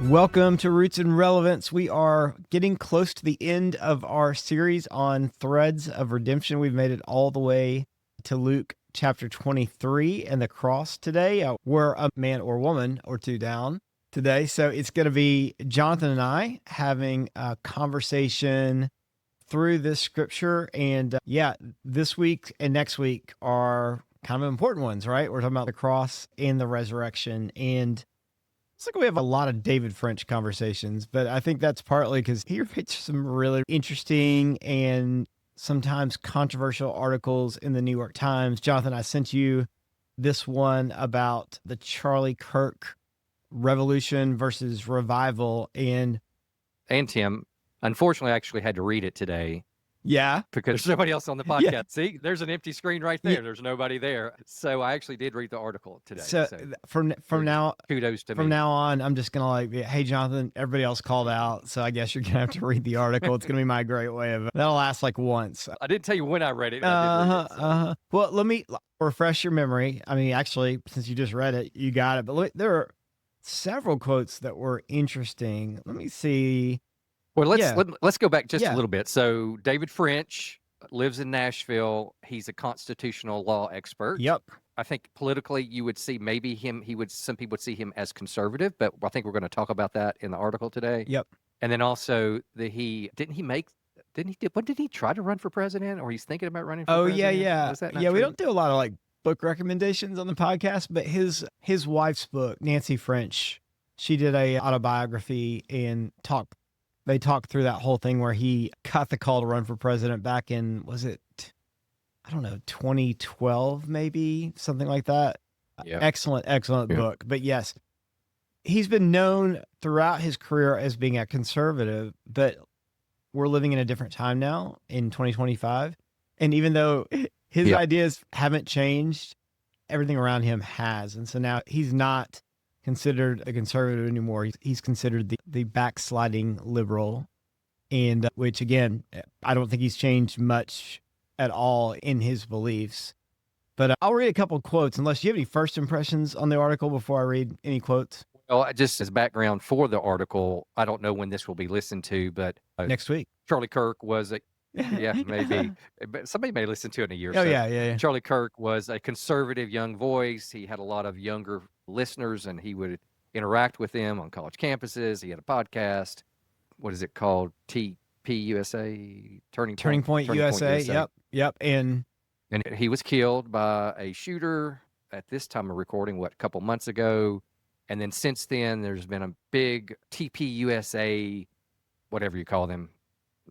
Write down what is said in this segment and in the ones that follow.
Welcome to Roots and Relevance. We are getting close to the end of our series on threads of redemption. We've made it all the way to Luke chapter 23 and the cross today. We're a man or woman or two down today. So it's going to be Jonathan and I having a conversation through this scripture. And this week and next week are kind of important ones, right? We're talking about the cross and the resurrection. And it's like we have a lot of David French conversations, but I think that's partly because he writes some really interesting and sometimes controversial articles in the New York Times. Jonathan, I sent you this one about the Charlie Kirk revolution versus revival. And Tim, unfortunately, I actually had to read it today. Yeah. Because there's nobody else on the podcast. Yeah. See, there's an empty screen right there. Yeah. There's nobody there. So I actually did read the article today. So from now, kudos to me. From now on, I'm just going to hey, Jonathan, everybody else called out. So I guess you're going to have to read the article. It's going to be my great way of it. That'll last like once. I didn't tell you when I read it. I did read it, Well, let me refresh your memory. I mean, actually, since you just read it, you got it. But there are several quotes that were interesting. Let me see. Well, let's go back just a little bit. So David French lives in Nashville. He's a constitutional law expert. Yep. I think politically you would see maybe some people would see him as conservative, but I think we're going to talk about that in the article today. Yep. And then also when did he try to run for president, or he's thinking about running for president? Yeah. Is that not true? We don't do a lot of like book recommendations on the podcast, but his wife's book, Nancy French, she did a autobiography and they talked through that whole thing where he got the call to run for president back in, was it, 2012, maybe something like that. Yeah. Excellent book. But yes, he's been known throughout his career as being a conservative, but we're living in a different time now in 2025. And even though his ideas haven't changed, everything around him has. And so now he's not considered a conservative anymore. He's considered the backsliding liberal, and which again, I don't think he's changed much at all in his beliefs. But I'll read a couple of quotes, unless you have any first impressions on the article before I read any quotes. Well, just as background for the article, I don't know when this will be listened to, but next week. Charlie Kirk was maybe, but somebody may listen to it in a year. Yeah. Charlie Kirk was a conservative young voice. He had a lot of younger listeners, and he would interact with them on college campuses. He had a podcast. What is it called? TPUSA? Turning Point USA. Yep. And he was killed by a shooter at this time of recording, a couple months ago. And then since then, there's been a big TPUSA, whatever you call them,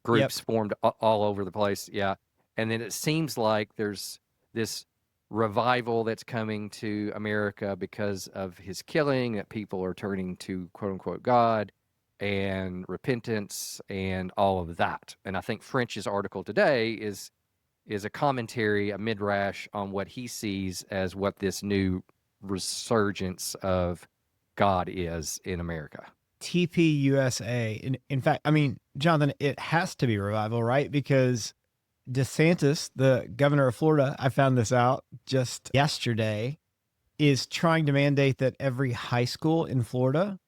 groups formed all over the place. Yeah. And then it seems like there's this revival that's coming to America because of his killing, that people are turning to quote unquote God and repentance and all of that. And I think French's article today is a commentary, a midrash on what he sees as what this new resurgence of God is in America. TPUSA. In fact, I mean, Jonathan, it has to be revival, right? Because DeSantis, the governor of Florida, I found this out just yesterday, is trying to mandate that every high school in Florida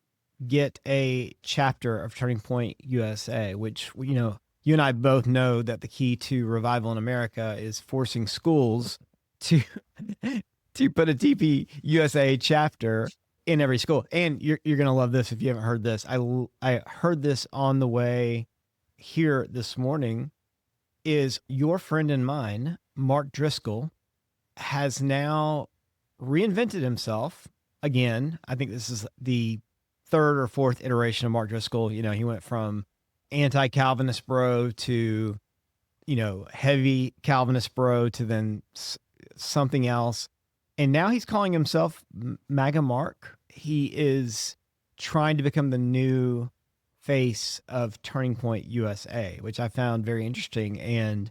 get a chapter of Turning Point USA, which, you and I both know that the key to revival in America is forcing schools to put a TPUSA chapter in every school. And you're going to love this if you haven't heard this. I heard this on the way here this morning. Is your friend and mine, Mark Driscoll, has now reinvented himself again. I think this is the third or fourth iteration of Mark Driscoll. He went from anti-Calvinist bro to, heavy Calvinist bro to then something else. And now he's calling himself MAGA Mark. He is trying to become the new face of Turning Point USA, which I found very interesting. And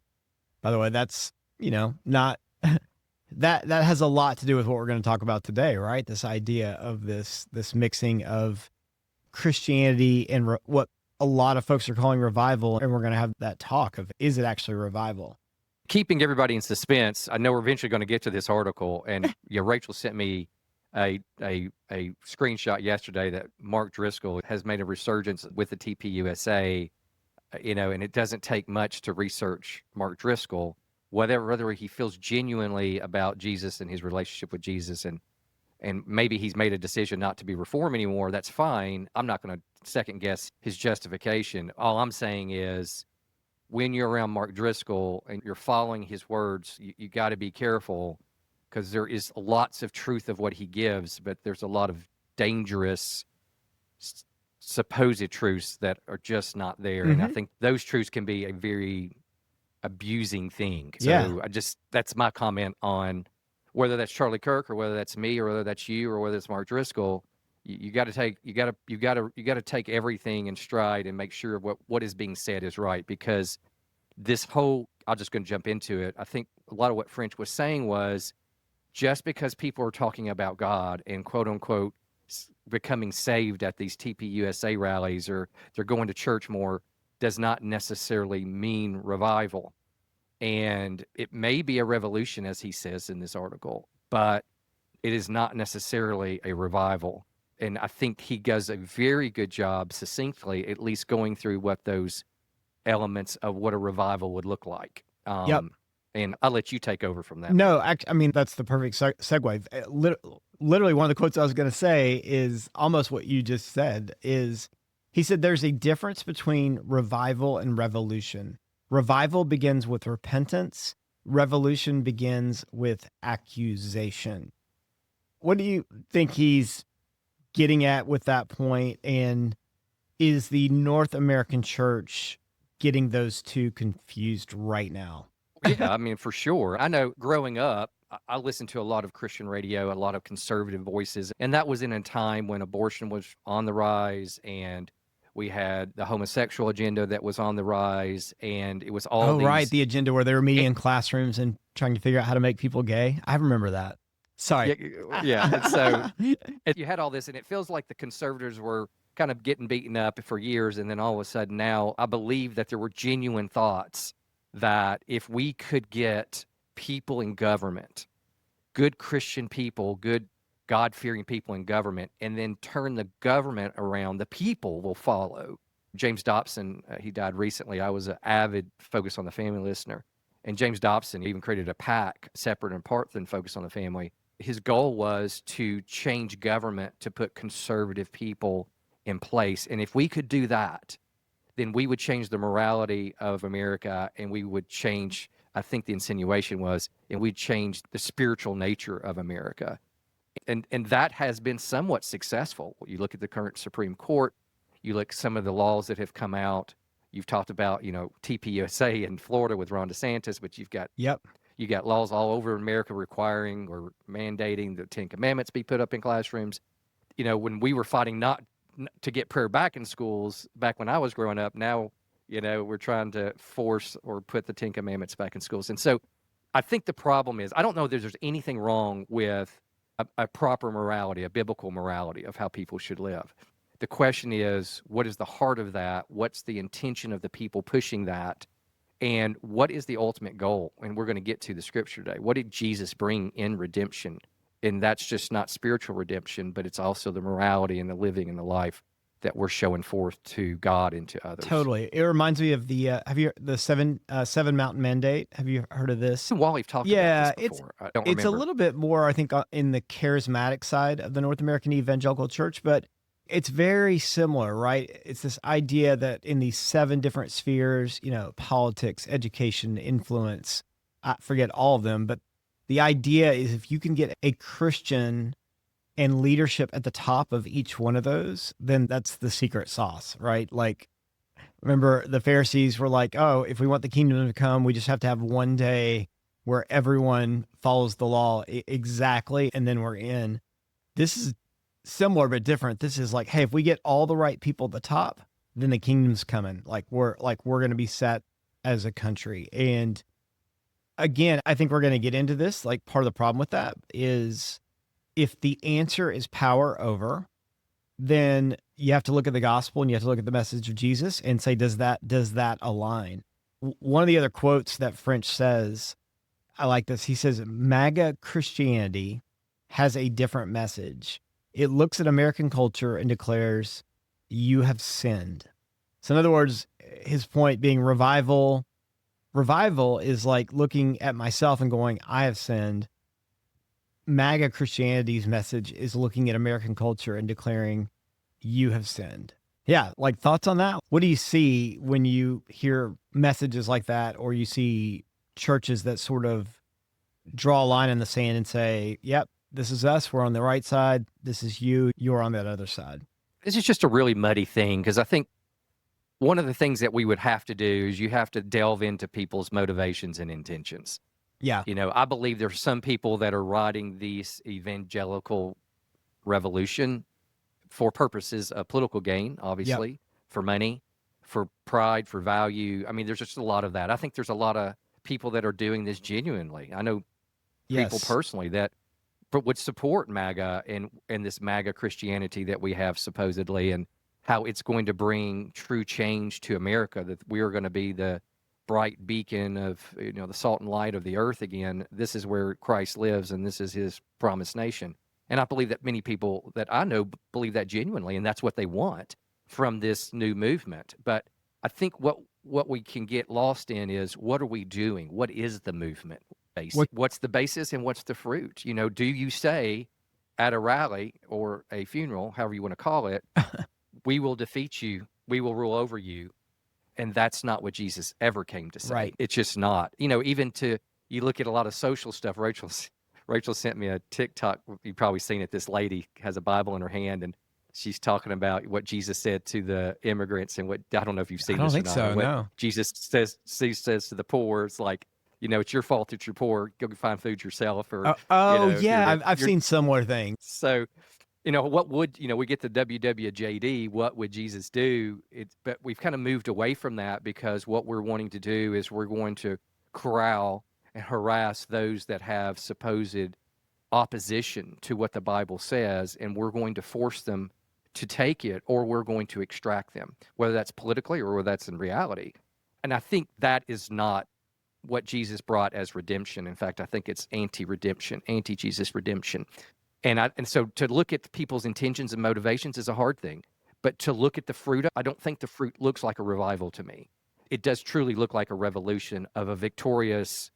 by the way, that's, not that has a lot to do with what we're going to talk about today, right? This idea of this mixing of Christianity and what a lot of folks are calling revival. And we're going to have that talk of, is it actually revival? Keeping everybody in suspense, I know we're eventually going to get to this article, and Rachel sent me a screenshot yesterday that Mark Driscoll has made a resurgence with the TPUSA, and it doesn't take much to research Mark Driscoll, whether he feels genuinely about Jesus and his relationship with Jesus, and maybe he's made a decision not to be reformed anymore. That's fine. I'm not going to second guess his justification. All I'm saying is, when you're around Mark Driscoll and you're following his words, you got to be careful, because there is lots of truth of what he gives, but there's a lot of dangerous supposed truths that are just not there. And I think those truths can be a very abusing thing. So that's my comment on whether that's Charlie Kirk or whether that's me or whether that's you or whether it's Mark Driscoll. You got to take everything in stride and make sure what is being said is right, because this whole, I'm just going to jump into it. I think a lot of what French was saying was, just because people are talking about God and quote unquote becoming saved at these TPUSA rallies, or they're going to church more, does not necessarily mean revival. And it may be a revolution, as he says in this article, but it is not necessarily a revival. And I think he does a very good job, succinctly, at least going through what those elements of what a revival would look like. And I'll let you take over from that. No, I mean, that's the perfect segue. Literally, one of the quotes I was going to say is almost what you just said. Is he said there's a difference between revival and revolution. Revival begins with repentance. Revolution begins with accusation. What do you think he's getting at with that point? And is the North American church getting those two confused right now? Yeah, I mean, for sure. I know growing up, I listened to a lot of Christian radio, a lot of conservative voices, and that was in a time when abortion was on the rise, and we had the homosexual agenda that was on the rise, and it was all the agenda where they were meeting in classrooms and trying to figure out how to make people gay. I remember that. Sorry. Yeah. And so you had all this, and it feels like the conservatives were kind of getting beaten up for years, and then all of a sudden now I believe that there were genuine thoughts that if we could get people in government, good Christian people, good God-fearing people in government, and then turn the government around, the people will follow. James Dobson, he died recently. I was an avid Focus on the Family listener. And James Dobson even created a PAC separate and apart than Focus on the Family. His goal was to change government to put conservative people in place. And if we could do that, then we would change the morality of America, and we would change, I think the insinuation was, and we'd change the spiritual nature of America. And that has been somewhat successful. You look at the current Supreme Court, you look at some of the laws that have come out. You've talked about, TPUSA in Florida with Ron DeSantis, but you've got you got laws all over America requiring or mandating the Ten Commandments be put up in classrooms. When we were fighting not to get prayer back in schools back when I was growing up, now, we're trying to force or put the Ten Commandments back in schools. And so I think the problem is, I don't know that there's anything wrong with a proper morality, a biblical morality of how people should live. The question is, what is the heart of that? What's the intention of the people pushing that? And what is the ultimate goal? And we're going to get to the scripture today. What did Jesus bring in redemption? And that's just not spiritual redemption, but it's also the morality and the living and the life that we're showing forth to God and to others. Totally. It reminds me of the seven mountain mandate. Have you heard of this? While we've talked about this before, I don't remember. It's a little bit more, I think, in the charismatic side of the North American evangelical church, but it's very similar, right? It's this idea that in these 7 different spheres, politics, education, influence, I forget all of them, but the idea is if you can get a Christian and leadership at the top of each one of those, then that's the secret sauce, right? Like, remember the Pharisees were like, oh, if we want the kingdom to come, we just have to have one day where everyone follows the law exactly, and then we're in. This is similar but different. This is like, hey, if we get all the right people at the top, then the kingdom's coming. We're going to be set as a country. And again, I think we're going to get into this. Like, part of the problem with that is, if the answer is power over, then you have to look at the gospel and you have to look at the message of Jesus and say, does that align? One of the other quotes that French says, I like this. He says, MAGA Christianity has a different message. It looks at American culture and declares, you have sinned. So in other words, his point being revival is like looking at myself and going, I have sinned. MAGA Christianity's message is looking at American culture and declaring, you have sinned. Yeah, like thoughts on that? What do you see when you hear messages like that, or you see churches that sort of draw a line in the sand and say, yep, this is us, we're on the right side, this is you, you're on that other side? This is just a really muddy thing, because I think one of the things that we would have to do is you have to delve into people's motivations and intentions. Yeah. I believe there's some people that are riding this evangelical revolution for purposes of political gain, obviously, for money, for pride, for value. I mean, there's just a lot of that. I think there's a lot of people that are doing this genuinely. I know people personally that would support MAGA and this MAGA Christianity that we have supposedly, and how it's going to bring true change to America, that we are going to be the bright beacon of, the salt and light of the earth again. This is where Christ lives, and this is his promised nation. And I believe that many people that I know believe that genuinely, and that's what they want from this new movement. But I think what we can get lost in is, what are we doing? What is the movement base? What's the basis and what's the fruit? Do you say at a rally or a funeral, however you want to call it, we will defeat you, we will rule over you? And that's not what Jesus ever came to say. Right. It's just not. Even you look at a lot of social stuff. Rachel sent me a TikTok. You've probably seen it. This lady has a Bible in her hand, and she's talking about what Jesus said to the immigrants, and I don't know if you've seen this or not. I don't think so, no. Jesus says to the poor, it's like, it's your fault that you're poor. Go find food yourself. Or I've seen similar things. So, what would, we get the WWJD, what would Jesus do? But we've kind of moved away from that, because what we're wanting to do is we're going to corral and harass those that have supposed opposition to what the Bible says, and we're going to force them to take it, or we're going to extract them, whether that's politically or whether that's in reality. And I think that is not what Jesus brought as redemption. In fact, I think it's anti-redemption, anti-Jesus redemption. And so to look at people's intentions and motivations is a hard thing. But to look at the fruit, I don't think the fruit looks like a revival to me. It does truly look like a revolution of a victorious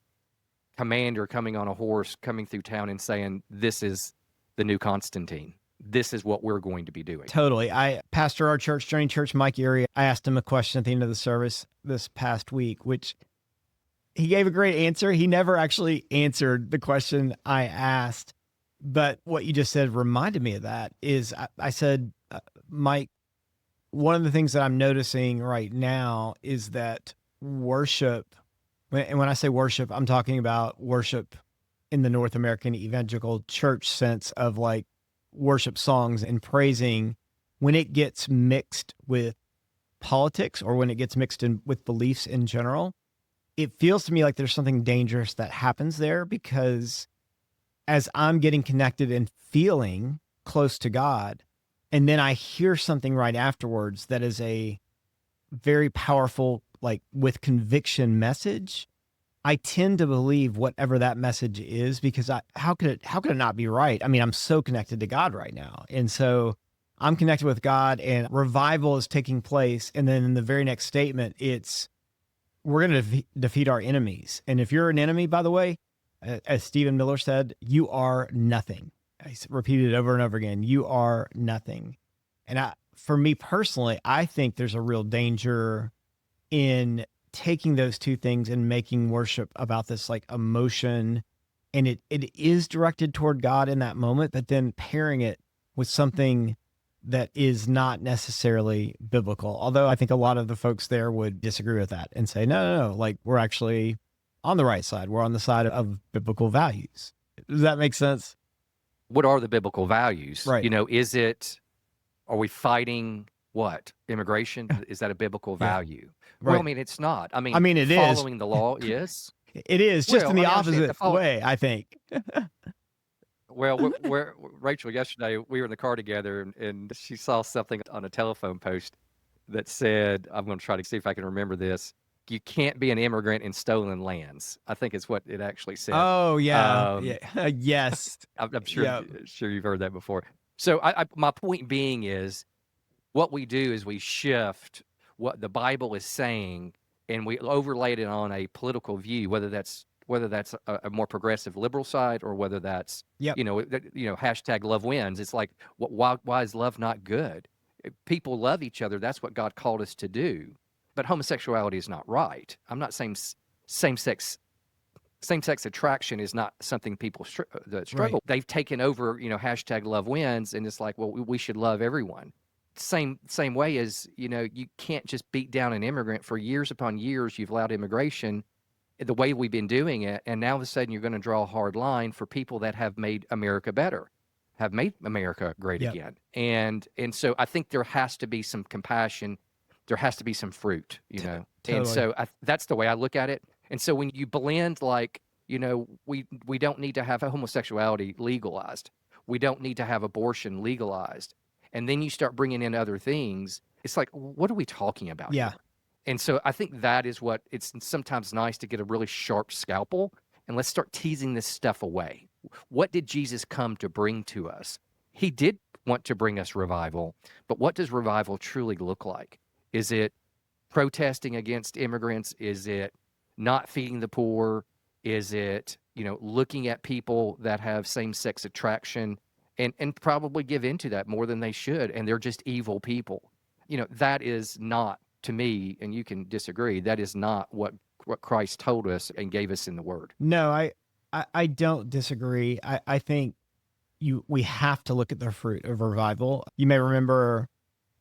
commander coming on a horse, coming through town and saying, this is the new Constantine. This is what we're going to be doing. Totally. I pastor our church, Journey Church, Mike Erie. I asked him a question at the end of the service this past week, which he gave a great answer. He never actually answered the question I asked. But what you just said reminded me of that. Is I said, Mike, one of the things that I'm noticing right now is that worship, and when I say worship, I'm talking about worship in the North American evangelical church sense of like worship songs and praising, when it gets mixed with politics or when it gets mixed in with beliefs in general, it feels to me like there's something dangerous that happens there, because as I'm getting connected and feeling close to God, and then I hear something right afterwards that is a very powerful, like with conviction message, I tend to believe whatever that message is, because how could it not be right? I mean, I'm so connected to God right now. And so I'm connected with God, and revival is taking place. And then in the very next statement, it's, we're going to defeat our enemies. And if you're an enemy, by the way, as Stephen Miller said, you are nothing. I repeated it over and over again. You are nothing. And for me personally, I think there's a real danger in taking those two things and making worship about this like emotion. And it is directed toward God in that moment, but then pairing it with something that is not necessarily biblical. Although I think a lot of the folks there would disagree with that and say, no, like we're actually on the right side. We're on the side of biblical values. Does that make sense? What are the biblical values? Right. Are we fighting what? Immigration? Is that a biblical value? Right. Well, I mean, it's not. I mean, it following is. the law is. It is, just in the opposite the way, I think. Well, Rachel, yesterday, we were in the car together, and she saw something on a telephone post that said, I'm going to try to see if I can remember this. you can't be an immigrant in stolen lands. I think it's what it actually said. Oh yeah, Um, yeah, yes, I'm sure yeah, sure you've heard that before. So my point being is what we do is we shift what the Bible is saying and we overlay it on a political view, whether that's a more progressive liberal side or whether that's yep, hashtag love wins. It's like why is love not good? If people love each other. That's what God called us to do. But homosexuality is not right. I'm not saying same sex same-sex attraction is not something people that right, struggle. They've taken over, hashtag love wins, and it's like, well, we should love everyone. Same way as, you can't just beat down an immigrant for years upon years. You've allowed immigration the way we've been doing it, and now all of a sudden you're going to draw a hard line for people that have made America better, have made America great yep, again. And so I think there has to be some compassion, there has to be some fruit, And totally, so that's the way I look at it. And so when you blend, like, we don't need to have homosexuality legalized, we don't need to have abortion legalized, and then you start bringing in other things, it's like, what are we talking about yeah, here? And so I think that is what it's sometimes nice to get a really sharp scalpel and let's start teasing this stuff away. What did Jesus come to bring to us? He did want to bring us revival, but what does revival truly look like? Is it protesting against immigrants? Is it not feeding the poor? Is it, looking at people that have same-sex attraction and probably give into that more than they should, and they're just evil people? That is not, to me, and you can disagree, that is not what Christ told us and gave us in the Word. no, I don't disagree. I think we have to look at the fruit of revival. You may remember,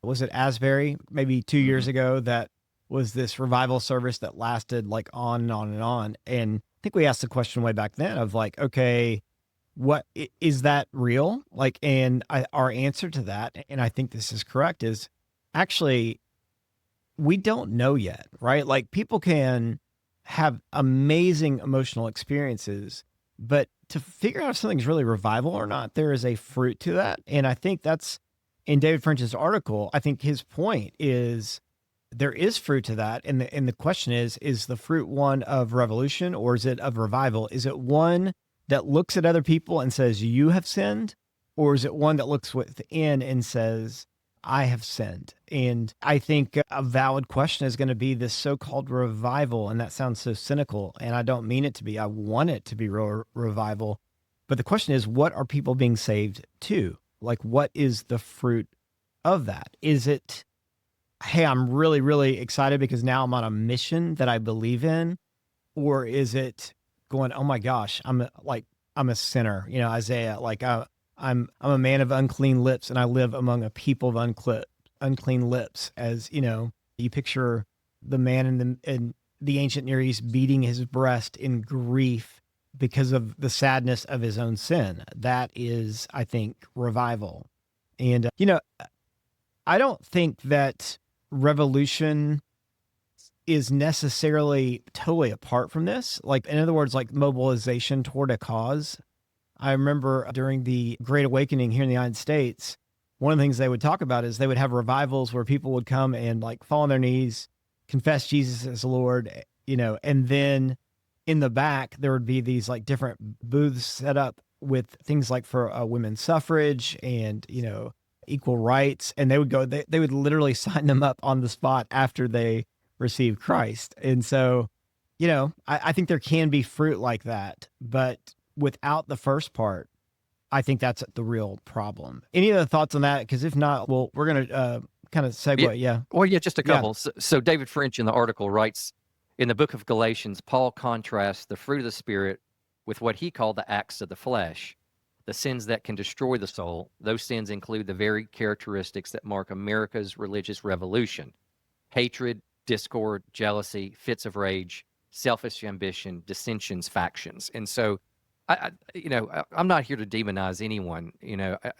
was it Asbury, maybe 2 years Hmm. ago, that was this revival service that lasted like on and on and on. And I think we asked the question way back then of like, okay, is that real? Like, and our answer to that, and I think this is correct, is actually we don't know yet, right? Like people can have amazing emotional experiences, but to figure out if something's really revival or not, there is a fruit to that. And I think that's in David French's article. I think his point is there is fruit to that. And the question is the fruit one of revolution or is it of revival? Is it one that looks at other people and says, you have sinned? Or is it one that looks within and says, I have sinned? And I think a valid question is going to be this so-called revival. And that sounds so cynical. And I don't mean it to be. I want it to be revival. But the question is, what are people being saved to? Like, what is the fruit of that? Is it, hey, I'm really, really excited because now I'm on a mission that I believe in? Or is it going, oh my gosh, I'm a sinner, Isaiah, like I'm a man of unclean lips and I live among a people of unclean lips, as you picture the man in the ancient Near East beating his breast in grief because of the sadness of his own sin. That is, I think, revival. And I don't think that revolution is necessarily totally apart from this. Like, in other words, like mobilization toward a cause. I remember during the Great Awakening here in the United States, one of the things they would talk about is they would have revivals where people would come and like fall on their knees, confess Jesus as Lord, and then in the back, there would be these like different booths set up with things like for women's suffrage and, equal rights. And they would go, they would literally sign them up on the spot after they received Christ. And so, I think there can be fruit like that, but without the first part, I think that's the real problem. Any other thoughts on that? Because if not, well, we're going to kind of Yeah. segue. Yeah. Well, yeah, just a Yeah. couple. So David French in the article writes, in the book of Galatians, Paul contrasts the fruit of the Spirit with what he called the acts of the flesh, the sins that can destroy the soul. Those sins include the very characteristics that mark America's religious revolution: hatred, discord, jealousy, fits of rage, selfish ambition, dissensions, factions. And so I'm not here to demonize anyone.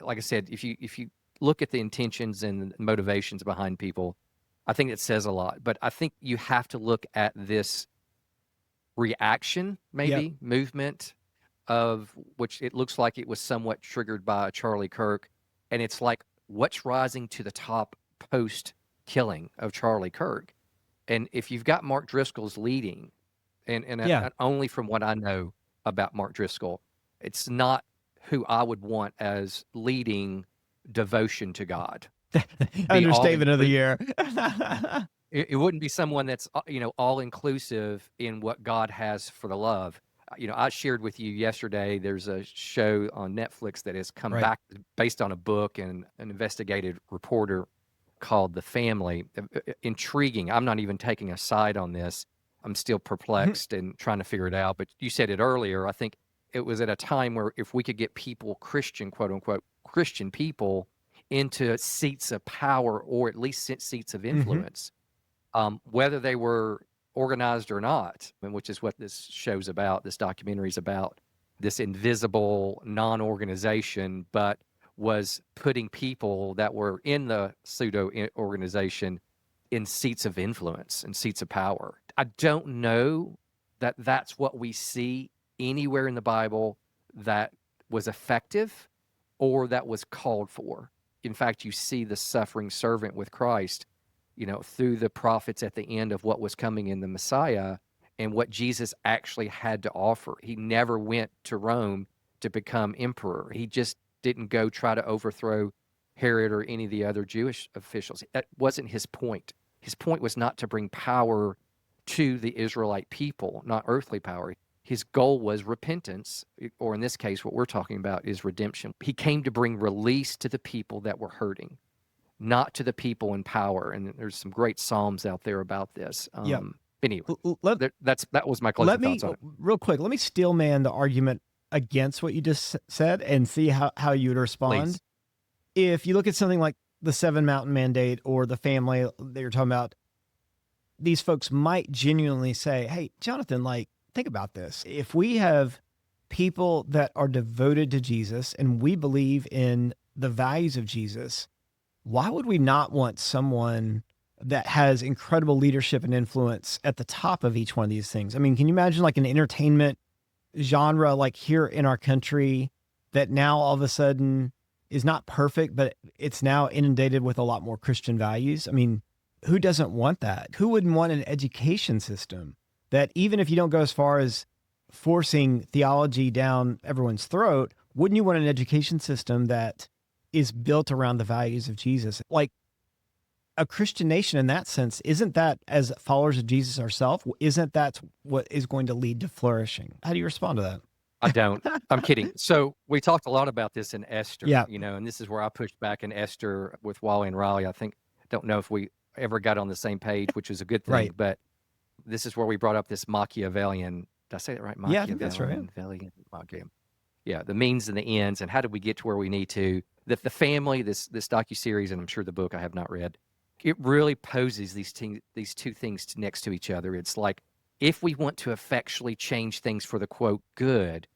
Like I said, if you look at the intentions and motivations behind people, I think it says a lot. But I think you have to look at this reaction, Yep. maybe movement, of which it looks like it was somewhat triggered by Charlie Kirk, and it's like what's rising to the top post killing of Charlie Kirk. And if you've got Mark Driscoll's leading, Yeah. and only from what I know about Mark Driscoll, it's not who I would want as leading devotion to God. Be all Understatement of the inclusive. year. It wouldn't be someone that's all inclusive in what God has for the love. I shared with you yesterday. There's a show on Netflix that has come Right. back based on a book and an investigative reporter called The Family. Intriguing. I'm not even taking a side on this. I'm still perplexed and trying to figure it out. But you said it earlier. I think it was at a time where if we could get people, Christian, quote unquote, Christian people, into seats of power or at least seats of Hmm. influence, whether they were organized or not, and which is what this show's about, this documentary is about, this invisible non-organization, but was putting people that were in the pseudo organization in seats of influence and seats of power. I don't know that that's what we see anywhere in the Bible that was effective or that was called for. In fact, you see the suffering servant with Christ, through the prophets at the end of what was coming in the Messiah and what Jesus actually had to offer. He never went to Rome to become emperor. He just didn't go try to overthrow Herod or any of the other Jewish officials. That wasn't his point. His point was not to bring power to the Israelite people, not earthly power. His goal was repentance, or in this case, what we're talking about is redemption. He came to bring release to the people that were hurting, not to the people in power. And there's some great Psalms out there about this. Yep. Anyway, Let that was my let closing me thoughts on it. real quick. Let me steel man the argument against what you just said and see how you would respond. Please. If you look at something like the Seven Mountain Mandate or the family that you're talking about, these folks might genuinely say, "Hey, Jonathan, like, think about this. If we have people that are devoted to Jesus and we believe in the values of Jesus, why would we not want someone that has incredible leadership and influence at the top of each one of these things?" I mean, can you imagine like an entertainment genre like here in our country that now all of a sudden is not perfect, but it's now inundated with a lot more Christian values? I mean, who doesn't want that? Who wouldn't want an education system that, even if you don't go as far as forcing theology down everyone's throat, wouldn't you want an education system that is built around the values of Jesus? Like a Christian nation in that sense, isn't that, as followers of Jesus ourselves, isn't that what is going to lead to flourishing? How do you respond to that? I don't. I'm kidding. So we talked a lot about this in Esther, Yeah. and this is where I pushed back in Esther with Wally and Riley. Don't know if we ever got on the same page, which was a good thing, Right. but this is where we brought up this Machiavellian. Did I say that right? Yeah, I think that's right. Machiavellian. Yeah, the means and the ends, and how did we get to where we need to? The family, this docuseries, and I'm sure the book I have not read, it really poses these two things next to each other. It's like, if we want to effectually change things for the quote good,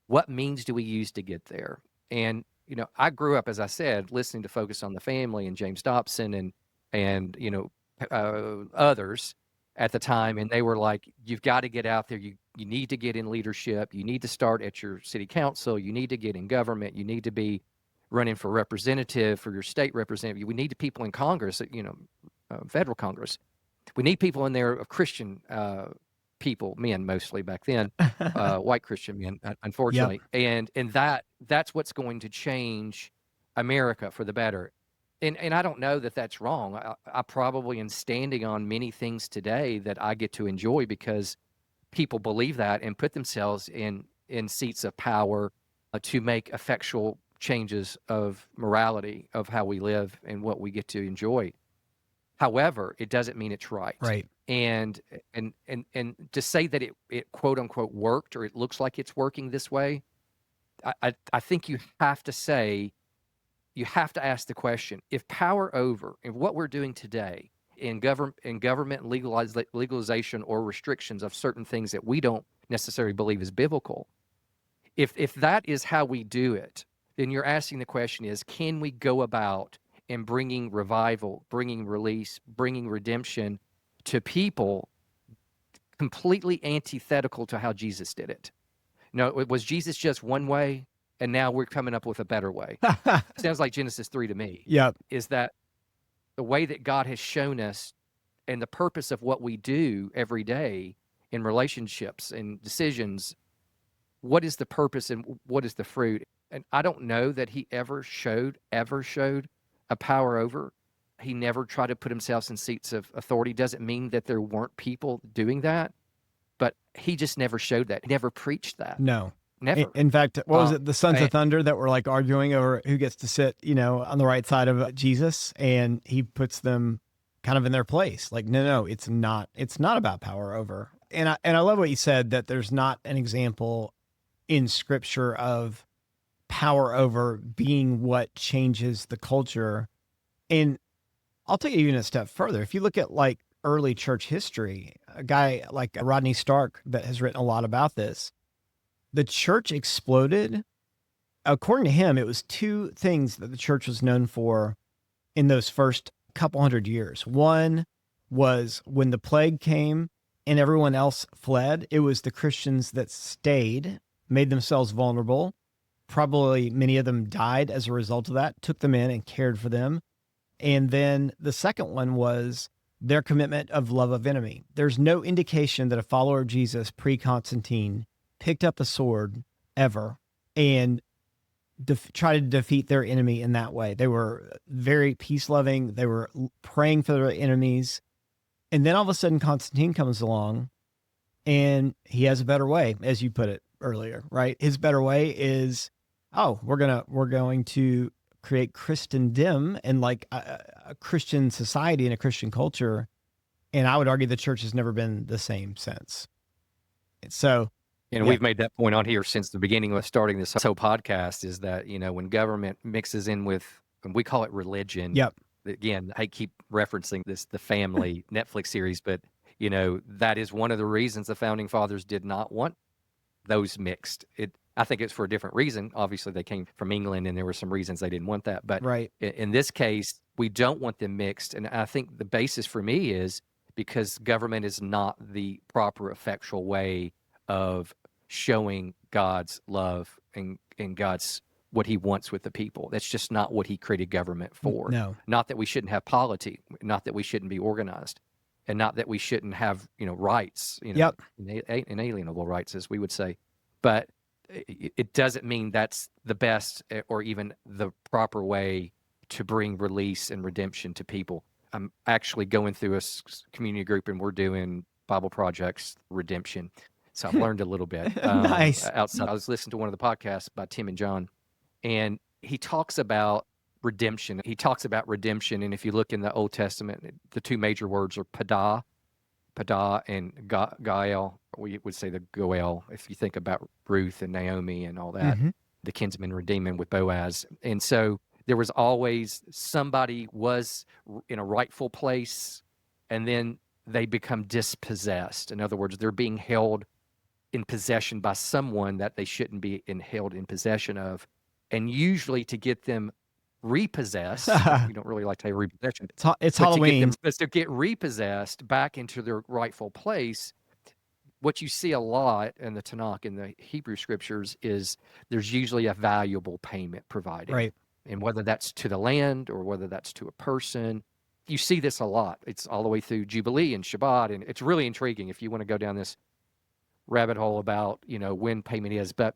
what means do we use to get there? And I grew up, as I said, listening to Focus on the Family and James Dobson and others at the time, and they were like, you've got to get out there. You need to get in leadership. You need to start at your city council. You need to get in government. You need to be running for representative, for your state representative. We need people in Congress, federal Congress. We need people in there of Christian people, men mostly back then, white Christian men, unfortunately. Yep. And that's what's going to change America for the better. And I don't know that that's wrong. I probably am standing on many things today that I get to enjoy because people believe that and put themselves in seats of power to make effectual changes of morality, of how we live and what we get to enjoy. However, it doesn't mean it's right. Right. And to say that it quote unquote worked, or it looks like it's working this way, I think you have to say, you have to ask the question, if power over, and what we're doing today in government legalization or restrictions of certain things that we don't necessarily believe is biblical, if that is how we do it, then you're asking the question is, can we go about and bringing revival, bringing release, bringing redemption to people completely antithetical to how Jesus did it? Was Jesus just one way, and now we're coming up with a better way? Sounds like Genesis 3 to me. Yep. Is that the way that God has shown us and the purpose of what we do every day in relationships and decisions. What is the purpose and what is the fruit? And I don't know that he ever showed a power over. He never tried to put himself in seats of authority. Doesn't mean that there weren't people doing that, but he just never showed that. He never preached that. No. Never. In fact, what was it? The Sons and- of Thunder that were like arguing over who gets to sit, on the right side of Jesus, and he puts them kind of in their place. Like, no, it's not about power over. And I love what you said, that there's not an example in Scripture of power over being what changes the culture. And I'll take it even a step further. If you look at like early church history, a guy like Rodney Stark that has written a lot about this, the church exploded. According to him, it was two things that the church was known for in those first couple hundred years. One was when the plague came and everyone else fled, it was the Christians that stayed, made themselves vulnerable. Probably many of them died as a result of that, took them in and cared for them. And then the second one was their commitment of love of enemy. There's no indication that a follower of Jesus pre-Constantine picked up a sword ever and tried to defeat their enemy in that way. They were very peace-loving. They were praying for their enemies. And then all of a sudden Constantine comes along and he has a better way, as you put it earlier, right? His better way is, we're going to create Christendom and like a Christian society and a Christian culture. And I would argue the church has never been the same since. So, and we've made that point on here since the beginning of starting this whole podcast, is that, when government mixes in with, and we call it religion. Yep. Again, I keep referencing the family Netflix series, but that is one of the reasons the founding fathers did not want those mixed. I think it's for a different reason. Obviously, they came from England, and there were some reasons they didn't want that. But right. in this case, we don't want them mixed. And I think the basis for me is because government is not the proper, effectual way of showing God's love and God's what he wants with the people. That's just not what he created government for. No. Not that we shouldn't have polity, not that we shouldn't be organized, and not that we shouldn't have, rights, Yep. inalienable rights, as we would say. But it doesn't mean that's the best or even the proper way to bring release and redemption to people. I'm actually going through a community group, and we're doing Bible projects, redemption. So I've learned a little bit. Nice. Outside, I was listening to one of the podcasts by Tim and John, and he talks about redemption. He talks about redemption, and if you look in the Old Testament, the two major words are padah and Gael. We would say the Goel, if you think about Ruth and Naomi and all that, the kinsman redeeming with Boaz. And so there was always somebody was in a rightful place, and then they become dispossessed. In other words, they're being held in possession by someone that they shouldn't be held in possession of. And usually to get them repossessed, we don't really like to say repossession. It's Halloween. To get repossessed back into their rightful place, what you see a lot in the Tanakh, in the Hebrew scriptures, is there's usually a valuable payment provided. Right. And whether that's to the land or whether that's to a person, you see this a lot. It's all the way through Jubilee and Shabbat, and it's really intriguing if you want to go down this rabbit hole about, when payment is. But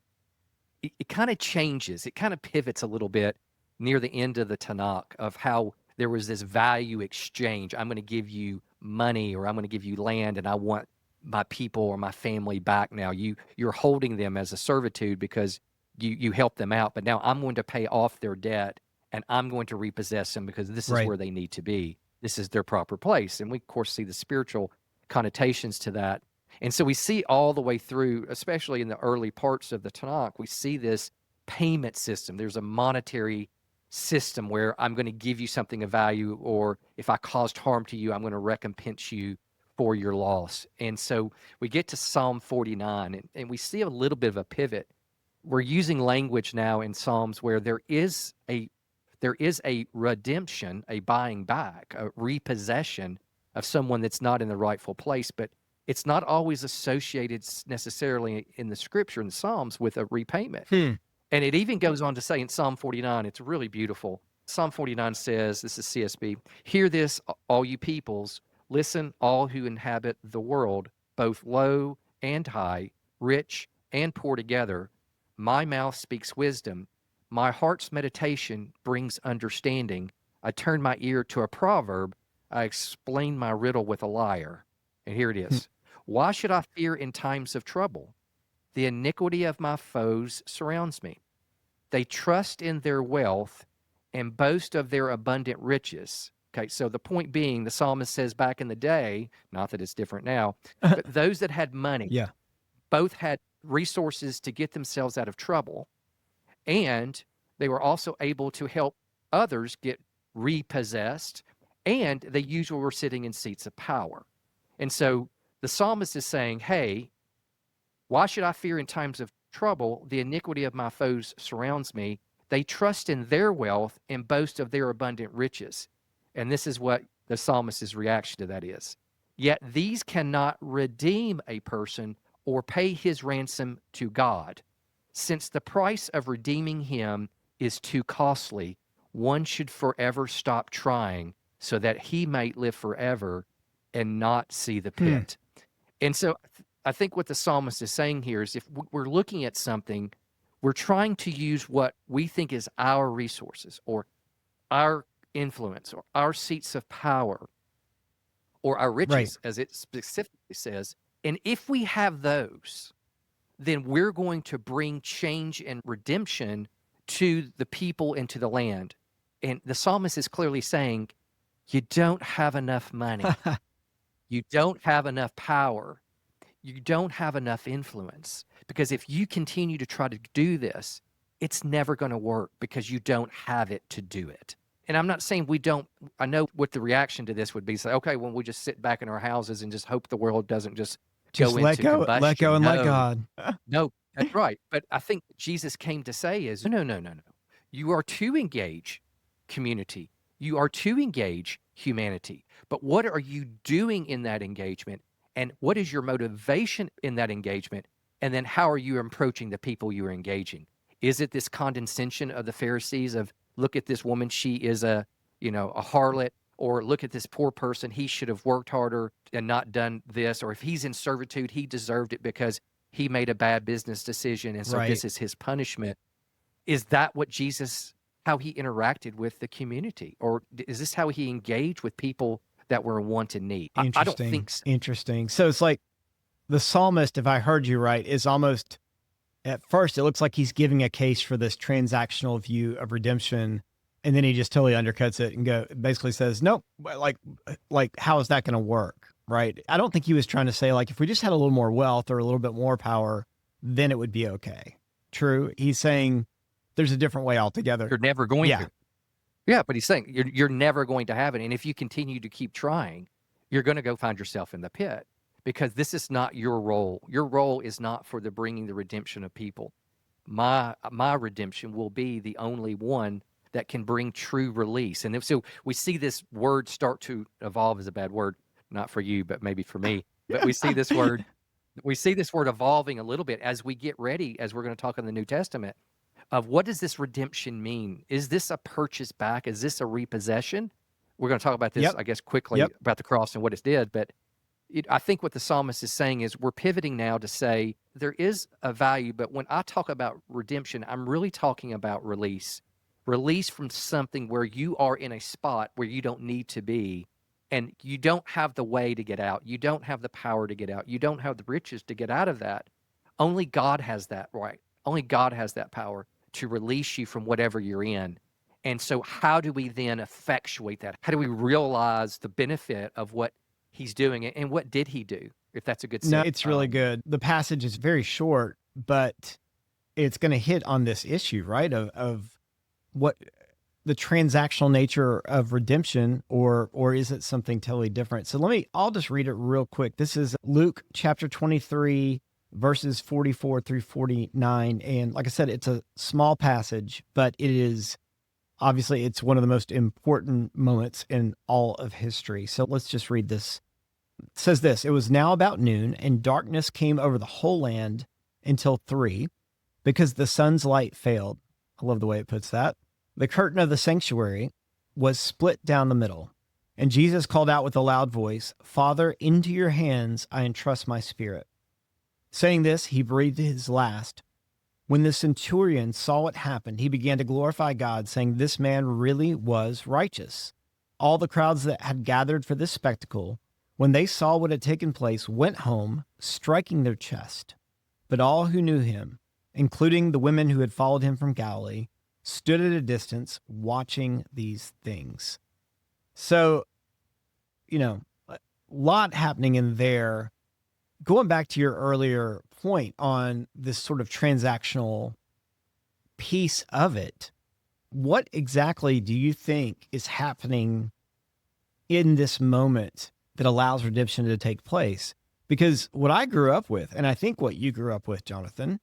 it kind of changes. It kind of pivots a little bit near the end of the Tanakh of how there was this value exchange. I'm going to give you money, or I'm going to give you land, and I want my people or my family back now. You're holding them as a servitude because you helped them out, but now I'm going to pay off their debt, and I'm going to repossess them because this is where they need to be. This is their proper place. And we, of course, see the spiritual connotations to that. And so we see all the way through, especially in the early parts of the Tanakh, we see this payment system. There's a monetary system where I'm going to give you something of value, or if I caused harm to you, I'm going to recompense you for your loss. And so we get to Psalm 49, and we see a little bit of a pivot. We're using language now in Psalms where there is a redemption, a buying back, a repossession of someone that's not in the rightful place, but it's not always associated necessarily in the scripture, in the Psalms, with a repayment. And it even goes on to say in Psalm 49, it's really beautiful. Psalm 49 says, this is CSB, "Hear this, all you peoples, Listen, all who inhabit the world, both low and high, rich and poor together. My mouth speaks wisdom. My heart's meditation brings understanding. I turn my ear to a proverb. I explain my riddle with a liar. And here it is. Why should I fear in times of trouble? The iniquity of my foes surrounds me. They trust in their wealth and boast of their abundant riches. Okay, so the point being, the psalmist says back in the day, not that it's different now, but those that had money Yeah. both had resources to get themselves out of trouble, and they were also able to help others get repossessed, and they usually were sitting in seats of power. And so the psalmist is saying, hey, why should I fear in times of trouble? The iniquity of my foes surrounds me. They trust in their wealth and boast of their abundant riches. And this is what the psalmist's reaction to that is. Yet these cannot redeem a person or pay his ransom to God. Since the price of redeeming him is too costly, one should forever stop trying so that he might live forever and not see the pit. And so I think what the psalmist is saying here is if we're looking at something, we're trying to use what we think is our resources or our influence or our seats of power or our riches, Right. as it specifically says. And if we have those, then we're going to bring change and redemption to the people and to the land. And the psalmist is clearly saying, you don't have enough money. You don't have enough power. You don't have enough influence. Because if you continue to try to do this, it's never going to work because you don't have it to do it. And I'm not saying we don't, I know what the reaction to this would be. Say, okay, well, we just sit back in our houses and just hope the world doesn't just go let into go, combustion. let go and let No. God. No, that's right. But I think Jesus came to say is, no. You are to engage community. You are to engage humanity. But what are you doing in that engagement? And what is your motivation in that engagement? And then how are you approaching the people you are engaging? Is it this condescension of the Pharisees of, look at this woman, she is a harlot, or look at this poor person, he should have worked harder and not done this, or if he's in servitude, he deserved it because he made a bad business decision, and so Right. this is his punishment. Is that what Jesus, how he interacted with the community? Or is this how he engaged with people that were in want and need? I don't think so. Interesting. So it's like the psalmist, if I heard you right, is almost, at first, it looks like he's giving a case for this transactional view of redemption. And then he just totally undercuts it and basically says, nope, like, how is that going to work? Right. I don't think he was trying to say, like, if we just had a little more wealth or a little bit more power, then it would be okay. True. He's saying there's a different way altogether. You're never going Yeah. to. Yeah, but he's saying you're never going to have it. And if you continue to keep trying, you're going to go find yourself in the pit because this is not your role. Your role is not for the bringing the redemption of people. My redemption will be the only one that can bring true release. And so we see this word start to evolve, is a bad word, not for you, but maybe for me. But we see this word evolving a little bit as we get ready, as we're going to talk in the New Testament, of what does this redemption mean? Is this a purchase back? Is this a repossession? We're going to talk about this, I guess, quickly about the cross and what it did. But I think what the psalmist is saying is we're pivoting now to say there is a value, but when I talk about redemption, I'm really talking about release. Release from something where you are in a spot where you don't need to be, and you don't have the way to get out. You don't have the power to get out. You don't have the riches to get out of that. Only God has that right. Only God has that power to release you from whatever you're in. And so how do we then effectuate that? How do we realize the benefit of what he's doing? And what did he do? If that's a good No, sense. it's really good. The passage is very short, but it's going to hit on this issue, right? Of what the transactional nature of redemption, or is it something totally different? So I'll just read it real quick. This is Luke chapter 23, verses 44 through 49. And like I said, it's a small passage, but it is obviously it's one of the most important moments in all of history. So let's just read this. It says this: it was now about noon, and darkness came over the whole land until 3, because the sun's light failed. I love the way it puts that. The curtain of the sanctuary was split down the middle, And Jesus called out with a loud voice, "Father, into your hands I entrust my spirit." Saying this, he breathed his last. When the centurion saw what happened, he began to glorify God, saying, "This man really was righteous." All the crowds that had gathered for this spectacle, when they saw what had taken place, went home, striking their chest. But all who knew him, including the women who had followed him from Galilee, stood at a distance watching these things. So, a lot happening in there. Going back to your earlier point on this sort of transactional piece of it, what exactly do you think is happening in this moment that allows redemption to take place? Because what I grew up with, and I think what you grew up with, Jonathan,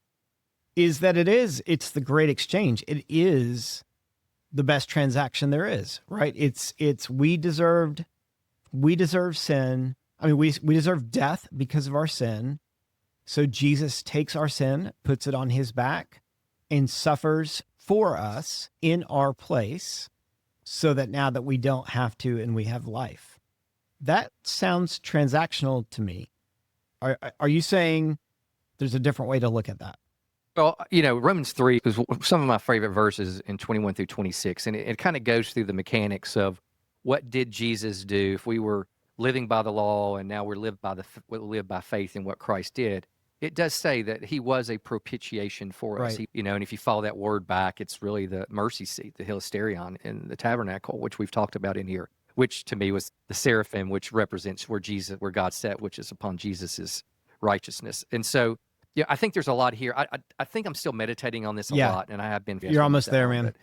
is that it's the great exchange. It is the best transaction there is, right? It's we deserve sin. I mean, we deserve death because of our sin. So Jesus takes our sin, puts it on his back, and suffers for us in our place, so that now that we don't have to and we have life. That sounds transactional to me. Are you saying there's a different way to look at that? Well, Romans 3 is some of my favorite verses in 21 through 26, and it kind of goes through the mechanics of what did Jesus do if we were living by the law and now we live by faith in what Christ did. It does say that he was a propitiation for us, Right. and if you follow that word back, it's really the mercy seat, the hilasterion in the tabernacle, which we've talked about in here, which to me was the seraphim, which represents where God sat, which is upon Jesus's righteousness. And so, yeah, I think there's a lot here. I think I'm still meditating on this a lot, and I have been. You're almost there, man.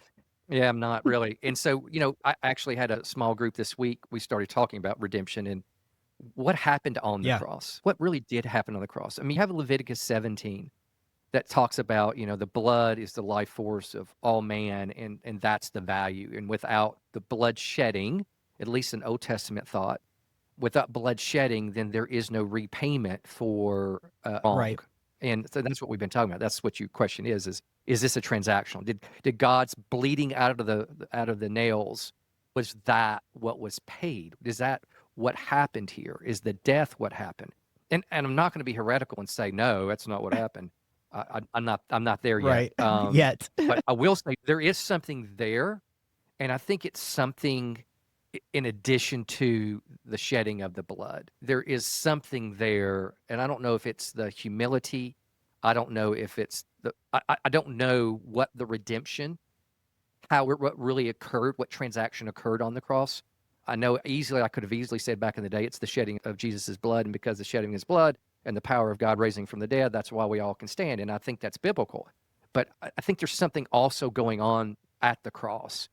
Yeah, I'm not really. And so, I actually had a small group this week. We started talking about redemption and what happened on the cross. What really did happen on the cross? I mean, you have Leviticus 17 that talks about, the blood is the life force of all man, and that's the value. And without the blood shedding, at least an Old Testament thought, without blood shedding, then there is no repayment for wrong. Right. And so that's what we've been talking about. That's what your question is this a transactional? Did God's bleeding out of the nails, was that what was paid? Is that what happened here? Is the death what happened? And I'm not going to be heretical and say no, that's not what happened. I'm not there yet. Right. Yet. But I will say there is something there, and I think it's something in addition to the shedding of the blood. There is something there, and I don't know if it's the humility. I don't know if it's I don't know what the redemption, what really occurred, what transaction occurred on the cross. I know I could have easily said back in the day, it's the shedding of Jesus's blood, and because the shedding of his blood and the power of God raising from the dead, that's why we all can stand. And I think that's biblical. But I think there's something also going on at the cross.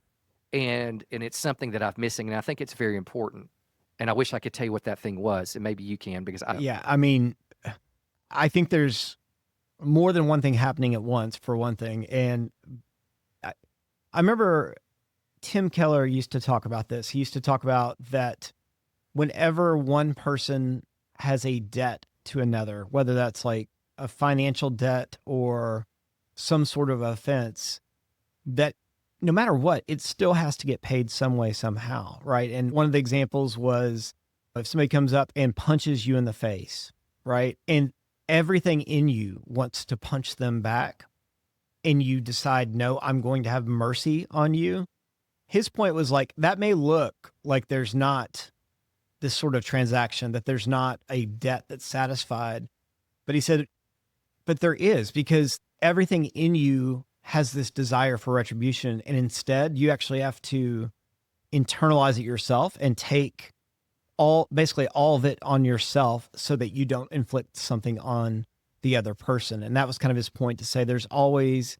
And it's something that I'm missing, and I think it's very important. And I wish I could tell you what that thing was, and maybe you can, because I mean, I think there's more than one thing happening at once, for one thing. And I remember Tim Keller used to talk about this. He used to talk about that whenever one person has a debt to another, whether that's like a financial debt or some sort of offense, that no matter what, it still has to get paid some way, somehow, right? And one of the examples was if somebody comes up and punches you in the face, right? And everything in you wants to punch them back, and you decide, no, I'm going to have mercy on you. His point was like, that may look like there's not this sort of transaction, that there's not a debt that's satisfied. But he said, but there is, because everything in you has this desire for retribution. And instead, you actually have to internalize it yourself and take basically all of it on yourself so that you don't inflict something on the other person. And that was kind of his point, to say there's always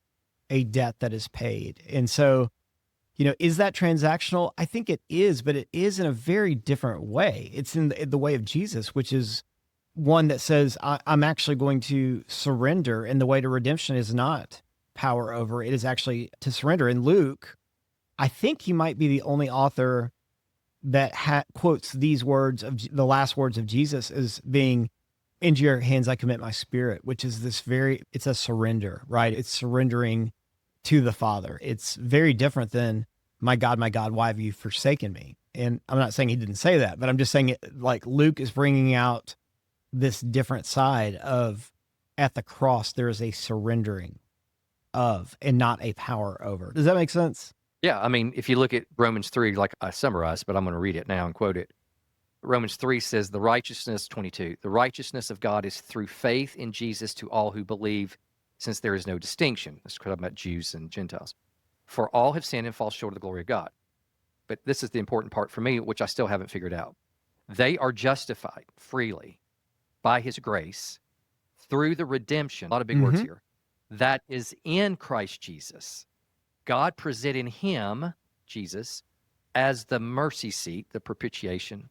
a debt that is paid. And so, is that transactional? I think it is, but it is in a very different way. It's in the way of Jesus, which is one that says, I'm actually going to surrender. And the way to redemption is not power over, it is actually to surrender. And Luke, I think he might be the only author that quotes these words of the last words of Jesus as being, "Into your hands I commit my spirit," which is it's a surrender, right? It's surrendering to the Father. It's very different than, my God, why have you forsaken me?" And I'm not saying he didn't say that, but I'm just saying it, like Luke is bringing out this different side of at the cross, there is a surrendering of and not a power over. Does that make sense? Yeah, I mean, if you look at Romans 3, like I summarized, but I'm going to read it now and quote it. Romans 3 says, the righteousness, 22, the righteousness of God is through faith in Jesus to all who believe, since there is no distinction. Let's talk about Jews and Gentiles. For all have sinned and fall short of the glory of God. But this is the important part for me, which I still haven't figured out. They are justified freely by his grace through the redemption, a lot of big words here, that is in Christ Jesus. God presented him, Jesus, as the mercy seat, the propitiation,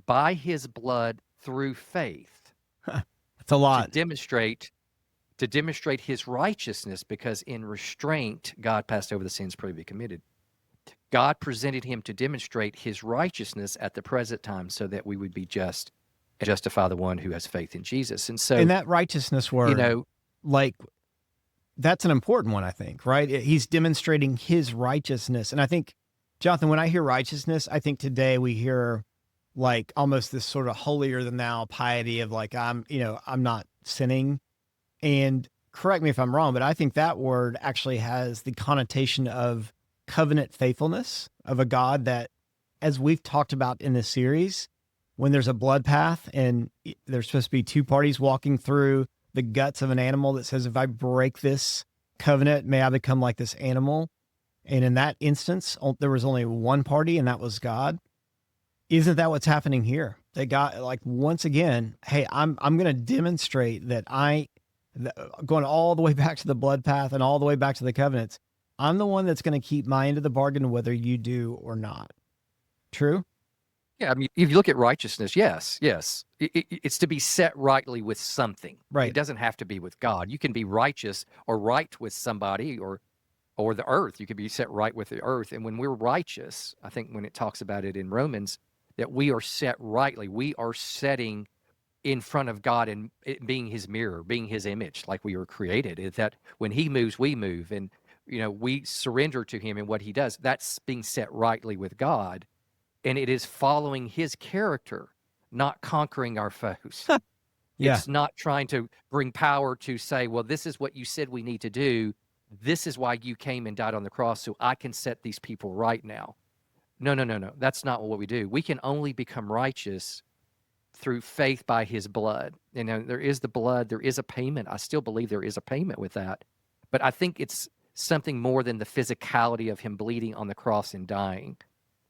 by his blood through faith. That's a lot. To demonstrate his righteousness, because in restraint, God passed over the sins previously committed. God presented him to demonstrate his righteousness at the present time so that we would be just and justify the one who has faith in Jesus. And so, and that righteousness word, like, that's an important one, I think, right? He's demonstrating his righteousness. And I think, Jonathan, when I hear righteousness, I think today we hear like almost this sort of holier than thou piety of like, I'm not sinning. And correct me if I'm wrong, but I think that word actually has the connotation of covenant faithfulness of a God that, as we've talked about in this series, when there's a blood path and there's supposed to be two parties walking through the guts of an animal that says, if I break this covenant, may I become like this animal. And in that instance, there was only one party, and that was God. Isn't that what's happening here? That God, like, once again, hey, I'm going to demonstrate that going all the way back to the blood path and all the way back to the covenants, I'm the one that's going to keep my end of the bargain, whether you do or not. True? Yeah, I mean, if you look at righteousness, yes. It's to be set rightly with something. Right. It doesn't have to be with God. You can be righteous or right with somebody or the earth. You can be set right with the earth. And when we're righteous, I think when it talks about it in Romans, that we are set rightly. We are setting in front of God and it being his mirror, being his image, like we were created. Is that when he moves, we move. And, we surrender to him and what he does. That's being set rightly with God. And it is following his character, not conquering our foes. Yeah. It's not trying to bring power to say, well, this is what you said we need to do. This is why you came and died on the cross, so I can set these people right now. No. That's not what we do. We can only become righteous through faith by his blood. There is the blood. There is a payment. I still believe there is a payment with that. But I think it's something more than the physicality of him bleeding on the cross and dying.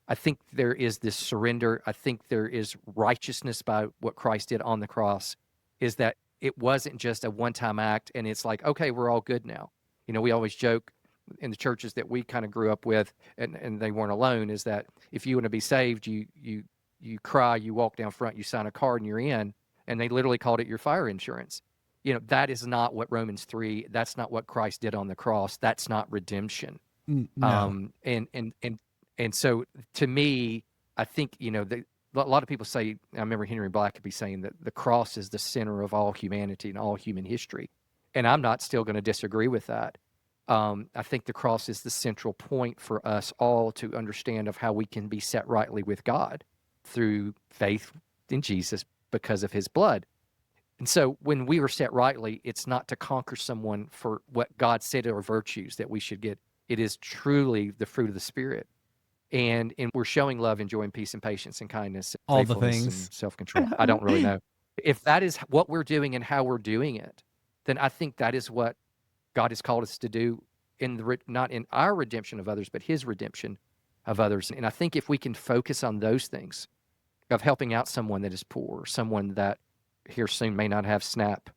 I think there is this surrender. I think there is righteousness by what Christ did on the cross, is that it wasn't just a one-time act and it's like, okay, we're all good now. We always joke in the churches that we kind of grew up with, and they weren't alone, is that if you want to be saved, you cry, you walk down front, you sign a card, and you're in. And they literally called it your fire insurance. That is not what Romans 3, that's not what Christ did on the cross. That's not redemption. No. And so to me, I think, a lot of people say, I remember Henry Blackaby saying that the cross is the center of all humanity and all human history. And I'm not still going to disagree with that. I think the cross is the central point for us all to understand of how we can be set rightly with God through faith in Jesus because of his blood. And so when we were set rightly, it's not to conquer someone for what God said are virtues that we should get. It is truly the fruit of the Spirit. And we're showing love and joy and peace and patience and kindness, and all the faithfulness things, and self-control. I don't really know. If that is what we're doing and how we're doing it, then I think that is what God has called us to do, not in our redemption of others, but his redemption of others. And I think if we can focus on those things, of helping out someone that is poor, someone that here soon may not have SNAP,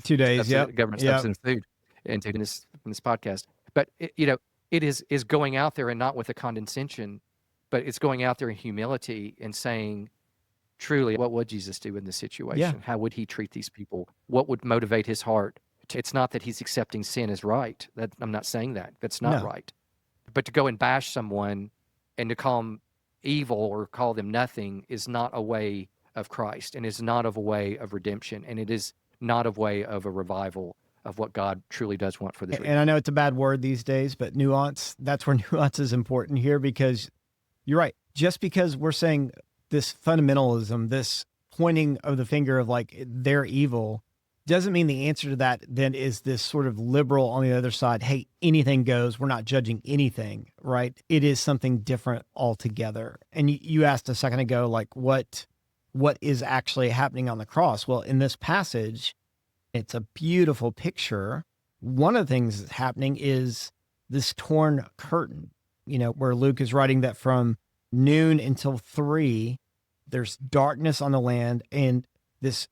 2 days, government subsidized food, in this podcast. But it is going out there and not with a condescension, but it's going out there in humility and saying, truly, what would Jesus do in this situation? Yeah. How would he treat these people? What would motivate his heart? It's not that he's accepting sin as right. That I'm not saying that. That's not right. But to go and bash someone and to call them evil or call them nothing is not a way of Christ, and is not of a way of redemption, and it is not a way of a revival of what God truly does want for this region. And I know it's a bad word these days, but nuance, that's where nuance is important here, because you're right. just because we're saying this fundamentalism, this pointing of the finger of like they're evil, doesn't mean the answer to that then is this sort of liberal on the other side. Hey, anything goes. We're not judging anything, right? It is something different altogether. And you asked a second ago, like what is actually happening on the cross? Well, in this passage, it's a beautiful picture. One of the things that's happening is this torn curtain, where Luke is writing that from noon until 3, there's darkness on the land, and this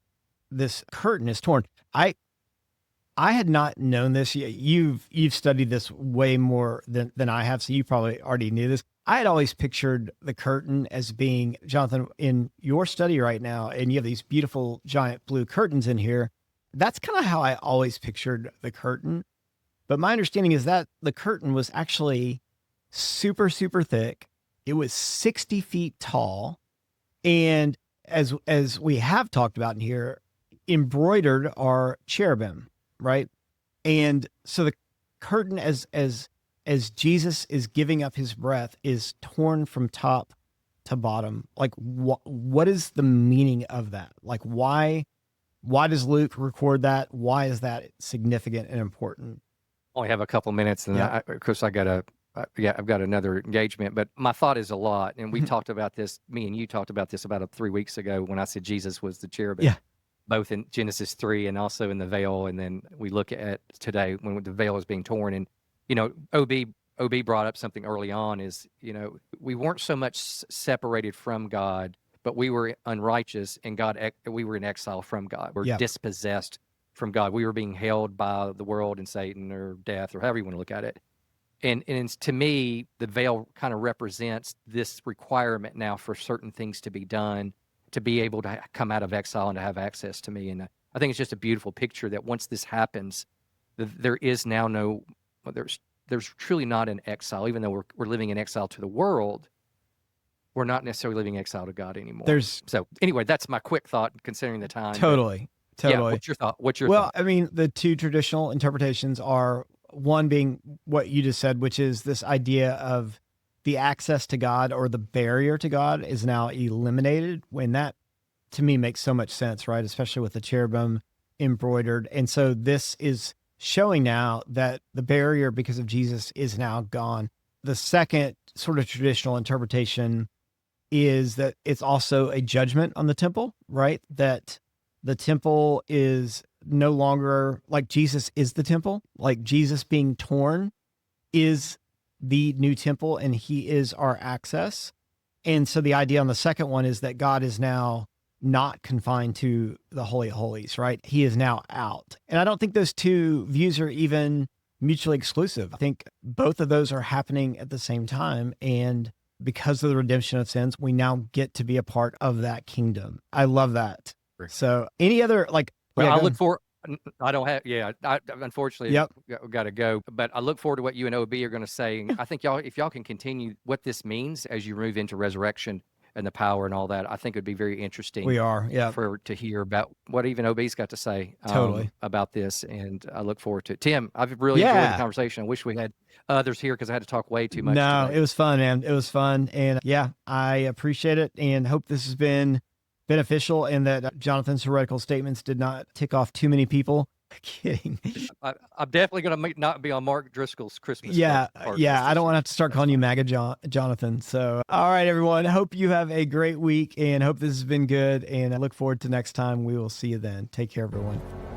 curtain is torn. I had not known this. You've studied this way more than I have, so you probably already knew this. I had always pictured the curtain as being, Jonathan, in your study right now, and you have these beautiful giant blue curtains in here. That's kind of how I always pictured the curtain. But my understanding is that the curtain was actually super, super thick. It was 60 feet tall. And as we have talked about in here, embroidered are cherubim, right? And so the curtain, as Jesus is giving up his breath, is torn from top to bottom. Like, what is the meaning of that? Like, why does Luke record that? Why is that significant and important? Only have a couple minutes, and Yeah. of course I've got another engagement. But my thought is a lot, and we talked about this. Me and you talked about this about 3 weeks ago when I said Jesus was the cherubim. Yeah. Both in Genesis 3 and also in the veil. And then we look at today when the veil is being torn. And, OB brought up something early on is, we weren't so much separated from God, but we were unrighteous, and we were in exile from God. We're dispossessed from God. We were being held by the world and Satan or death or however you want to look at it. And to me, the veil kind of represents this requirement now for certain things to be done, to be able to come out of exile and to have access to me. And I think it's just a beautiful picture that once this happens, there is now there's truly not an exile, even though we're living in exile to the world. We're not necessarily living exile to God anymore. So anyway, that's my quick thought considering the time. Totally. Yeah, what's your thought? Well, I mean, the two traditional interpretations are, one being what you just said, which is this idea of the access to God or the barrier to God is now eliminated, when that to me makes so much sense, right? Especially with the cherubim embroidered. And so this is showing now that the barrier because of Jesus is now gone. The second sort of traditional interpretation is that it's also a judgment on the temple, right? That the temple is no longer, like Jesus is the temple, like Jesus being torn is the new temple, and he is our access. And so the idea on the second one is that God is now not confined to the Holy of Holies, right? He is now out. And I don't think those two views are even mutually exclusive. I think both of those are happening at the same time. And because of the redemption of sins, we now get to be a part of that kingdom. I love that. So any other, I look for, I don't have, I unfortunately Yep. got to go, but I look forward to what you and OB are going to say. I think if y'all can continue what this means as you move into resurrection and the power and all that, I think it would be very interesting. We are, to hear about what even OB's got to say about this. And I look forward to it. Tim, I've really enjoyed the conversation. I wish we had others here because I had to talk way too much today. It was fun, man. It was fun. And I appreciate it and hope this has been beneficial and that Jonathan's heretical statements did not tick off too many people. Kidding. I'm definitely going to not be on Mark Driscoll's Christmas. I don't want to have to start calling you MAGA Jonathan. So, all right, everyone. Hope you have a great week and hope this has been good. And I look forward to next time. We will see you then. Take care, everyone.